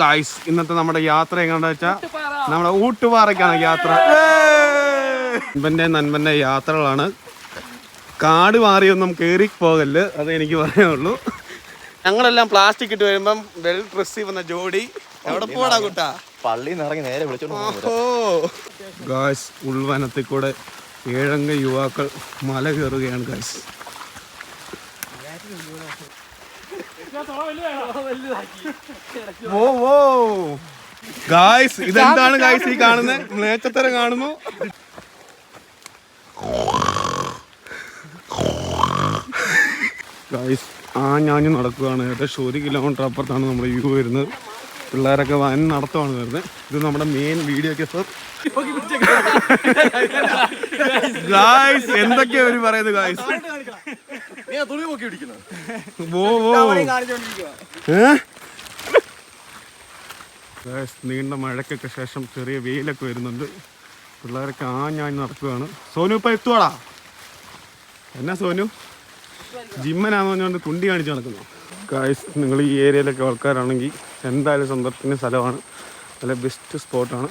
Guys ഇന്നത്തെ നമ്മുടെ യാത്ര എങ്ങനെയാണെന്ന് വെച്ചാൽ നമ്മുടെ ഊട്ടുപാറയ്ക്കാണ് യാത്ര. നൻപൻ്റെ നൻപൻ്റെ യാത്രകളാണ്. കാട് മാറിയൊന്നും കയറി പോകല്ല്, അത് എനിക്ക് പറയാനുള്ളൂ. ഞങ്ങളെല്ലാം പ്ലാസ്റ്റിക് ഇട്ട് വരുമ്പം വെൽ ഡ്രസ് വന്ന ജോഡി എവിടെ പോടാ കൂട്ടാ? പള്ളിയിൽ ഇറങ്ങി നേരെ വിളിച്ചോണ്ട്. ഗായ്സ് ഉൾവനത്തിൽ കൂടെ 7 അംഗ യുവാക്കൾ മല കയറുകയാണ് ഗായ്സ്. ഗായ്സ് ഇതെന്താണ് ഗായ്സ് ഈ കാണുന്നത്? നേച്ചത്തരം കാണുന്നു. ഗായ്സ് ഞാഞ്ഞ് നടക്കുകയാണ്. ഏകദേശം 1 കിലോമീറ്റർ അപ്പുറത്താണ് നമ്മുടെ വ്യൂ വരുന്നത്. പിള്ളേരൊക്കെ വൻ നടത്തമാണ് വരുന്നത്. ഇത് നമ്മുടെ മെയിൻ വീഡിയോ ഒക്കെ സർ. ഗായ്സ് എന്തൊക്കെയാ അവര് പറയുന്നത് ഗായ്സ്? നീണ്ട മഴക്കൊക്കെ ശേഷം ചെറിയ വെയിലൊക്കെ വരുന്നുണ്ട്. പിള്ളേരൊക്കെ ഞാഞ്ഞ് നടക്കുകയാണ്. സോനു ഇപ്പൊ എത്തുവാടാ? എന്നാ സോനു ജിമ്മനാന്ന് പറഞ്ഞുകൊണ്ട് തുണ്ടി കാണിച്ച് നടക്കുന്നു. ഗായ്സ് നിങ്ങൾ ഈ ഏരിയയിലൊക്കെ ആൾക്കാരാണെങ്കിൽ എന്തായാലും സന്ദർശന സ്ഥലമാണ്. നല്ല ബെസ്റ്റ് സ്പോട്ടാണ്.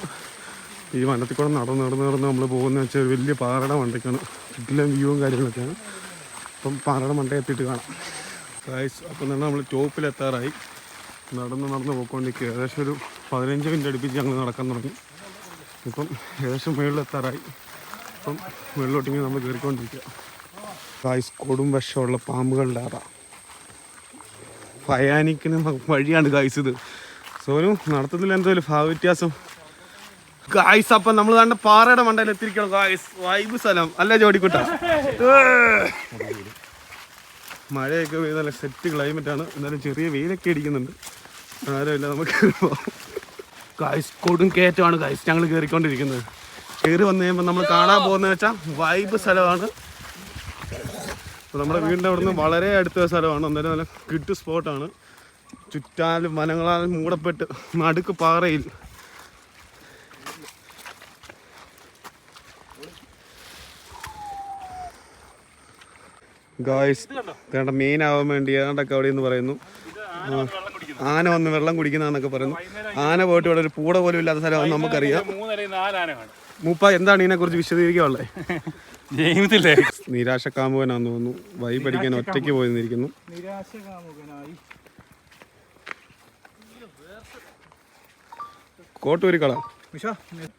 ഈ വനത്തിൽ കൂടെ നടന്ന് നമ്മൾ പോകുന്നത് വെച്ചാൽ ഒരു വലിയ പാറയുടെ മണ്ടയ്ക്കാണ്. ചുറ്റിലും വ്യൂവും കാര്യങ്ങളൊക്കെയാണ്. അപ്പം പാറയുടെ മണ്ടയിൽ എത്തിയിട്ട് കാണാം ഗായ്സ്. അപ്പം തന്നെ നമ്മൾ ടോപ്പിലെത്താറായി. നടന്ന് പോയിക്കൊണ്ടിരിക്കുക. ഏകദേശം ഒരു 15 മിനിറ്റ് അടുപ്പിച്ച് ഞങ്ങൾ നടക്കാൻ തുടങ്ങി. ഇപ്പം ഏകദേശം മുകളിലെത്താറായി. അപ്പം മുകളിലോട്ടിങ്ങനെ നമ്മൾ കയറിക്കൊണ്ടിരിക്കുക ഗായ്സ്. കൊടും വിഷമുള്ള പാമ്പുകളുടെ അറ, ഭയാനിക്കുന്ന വഴിയാണ് ഗായ്സ് ഇത്. സോനു നടത്തത്തിൽ എന്തെങ്കിലും ഭാവവ്യത്യാസം ഗായ്സ്? അപ്പം നമ്മൾ കണ്ട പാറയുടെ മണ്ടയിൽ എത്തിയിരിക്കണം ഗായ്സ്. വൈബ് സ്ഥലം അല്ലേ ജോഡിക്കുട്ട? മഴയൊക്കെ പെയ്ത് നല്ല സെറ്റ് ക്ലൈമറ്റാണ്. എന്നാലും ചെറിയ വെയിലൊക്കെ അടിക്കുന്നുണ്ട്. ആരുമില്ല, നമുക്ക് ഗായ്സ് കൊടും കയറ്റമാണ് ഗായ്സ് ഞങ്ങൾ കയറിക്കൊണ്ടിരിക്കുന്നത്. കയറി വന്നു കഴിയുമ്പോൾ നമ്മൾ കാണാൻ പോകുന്നത് വെച്ചാൽ വൈബ് സ്ഥലമാണ്. നമ്മുടെ വീടിൻ്റെ അവിടെ നിന്ന് വളരെ അടുത്ത സ്ഥലമാണ്. അന്നേരം നല്ല കിട്ടു സ്പോട്ടാണ്. ചുറ്റാലും വനങ്ങളാൽ മൂടപ്പെട്ട് നടുക്ക് പാറയിൽ. ഗായ്സ് വേണ്ട മെയിൻ ആവാൻ വേണ്ടി ഏതാണ്ടൊക്കെ അവിടെ നിന്ന് പറയുന്നു ആന വന്ന് വെള്ളം കുടിക്കുന്നതെന്നൊക്കെ പറയുന്നു. ആന പോയിട്ട് ഇവിടെ ഒരു പൂട പോലും ഇല്ലാത്ത സ്ഥലമാണെന്ന് നമുക്കറിയാം. മൂപ്പ എന്താണ് ഇതിനെക്കുറിച്ച് വിശദീകരിക്കാനുള്ളത്? നിരാശക്കാമുകനാന്ന് തോന്നുന്നു. വൈബ് അടിക്കാൻ ഒറ്റയ്ക്ക് പോയി നിന്നിരിക്കുന്നു. കോട്ടൂരിക്കള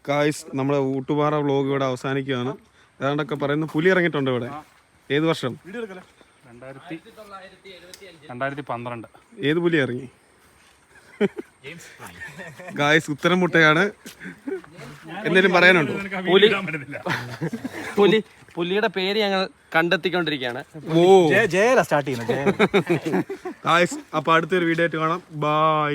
ഗായ്സ്. നമ്മുടെ ഊട്ടുപാറ വ്ലോഗ് ഇവിടെ അവസാനിക്കുകയാണ്. ഏതാണ്ടൊക്കെ പറയുന്നു പുലി ഇറങ്ങിയിട്ടുണ്ട് ഇവിടെ. ഏത് വർഷം? 2012. ഏത് പുലി ഇറങ്ങി ഗായ്സ്? ഉത്തരം മുട്ടയാണ്. എന്തെങ്കിലും പറയാനുണ്ടോ? പുലിയുടെ പേര് ഞങ്ങൾ കണ്ടെത്തിക്കൊണ്ടിരിക്കുകയാണ്. ഗായ്സ് അപ്പൊ അടുത്തൊരു വീഡിയോ ആയിട്ട് കാണാം. ബൈ.